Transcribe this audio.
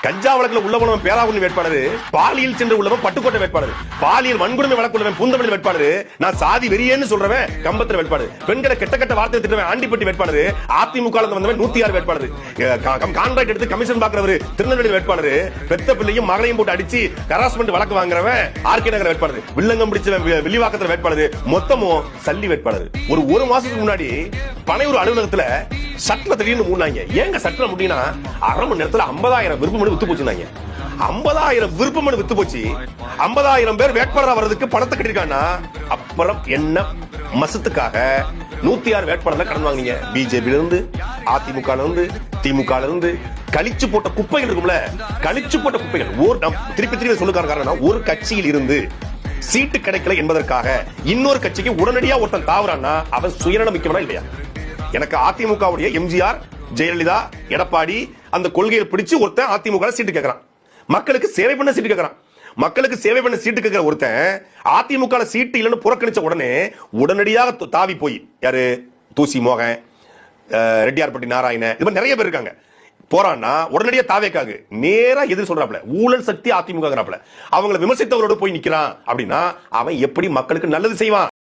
கஞ்சா வழக்குல உள்ள போனவன் பேராவூரணி வேட்பாளர், பாலியல் சென்று உள்ளவன் பட்டுக்கோட்டை வேட்பாளர், பாலியல் வன்கொடுமை வழக்குள்ளவன் பூந்தமல்லி வேட்பாளர், நான் சாதி வெறியேன்னு சொல்றவன் கம்பத்துல வேட்பாளர், பெண்களை கெட்ட வார்த்தை திட்டவன் ஆண்டிப்பட்டி வேட்பாளர், அதிமுக வந்தவன் 106 வேட்பாளர், கான்ட்ராக்ட் எடுத்து கமிஷன் பாக்குறவர் திருநெல்வேலி வேட்பாளர், பெத்த பிள்ளையும் மகளையும் போட்டு அடிச்சு ஹராஸ்மெண்ட் வழக்கு வாங்குறவன் ஆர்கே நகர் வேட்பாளர், வில்லங்கம் பிடிச்சவன் வில்லிவாக்கத்துல வேட்பாளர், மொத்தமும் சல்லி வேட்பாளர். ஒரு மாசத்துக்கு முன்னாடி பனையூர் அலுவலகத்துல சட்டல திடீர்னு மூடினாங்க. ஏங்க சட்டல முடியும்னா அரை மணி நேரத்துல 50,000 விருப்ப மனு வித்து போச்சுனாங்க. 50,000 விருப்ப மனு வித்து போச்சு. 50,000 பேர் வேட்பாளரா வர்றதுக்கு பணத்தை கட்டிருக்காங்கன்னா அப்புறம் என்ன மசத்துக்காக 106 வேட்பாளர்ல கடன் வாங்கினீங்க? பிஜேபியில இருந்து, அதிமுக இருந்து, திமுக இருந்து கழிச்சு போட்ட குப்பைகள் இருக்கும்ல, கழிச்சு போட்ட குப்பைகள். திருப்பி சொல்லுக்கான காரணம், ஒரு கட்சியில் இருந்து சீட்டு கிடைக்கல என்பதற்காக இன்னொரு கட்சிக்கு உடனடியா ஒருத்தன் தாவறான்னா அவன் சுயநலமிக்கவனா இல்லையா? எனக்கு அதிமுகவுடைய எம்ஜிஆர், ஜெயலலிதா, எடப்பாடி அந்த கொள்கையை பிடிச்சு ஒருத்தன் அதிமுக சீட்டு கேட்கறான். மக்களுக்கு சேவை பண்ண சீட்டு கேட்கறான். மக்களுக்கு சேவை பண்ண சீட்டு கேட்கிற ஒருத்தன் அதிமுக சீட்டு இல்லைன்னு புறக்கணிச்ச உடனடியாக தாவி போய் யாரு தூசி மோகன், ரெட்டியார்பட்டி நாராயண, இது மாதிரி நிறைய பேர் இருக்காங்க. போறான்னா உடனடியா தாவேக்காக நேரா எதிர் சொல்றாப்ல, ஊழல் சக்தி அதிமுக அவங்களை விமர்சித்தவரோட போய் நிக்கிறான் அப்படின்னா அவன் எப்படி மக்களுக்கு நல்லது செய்வான்?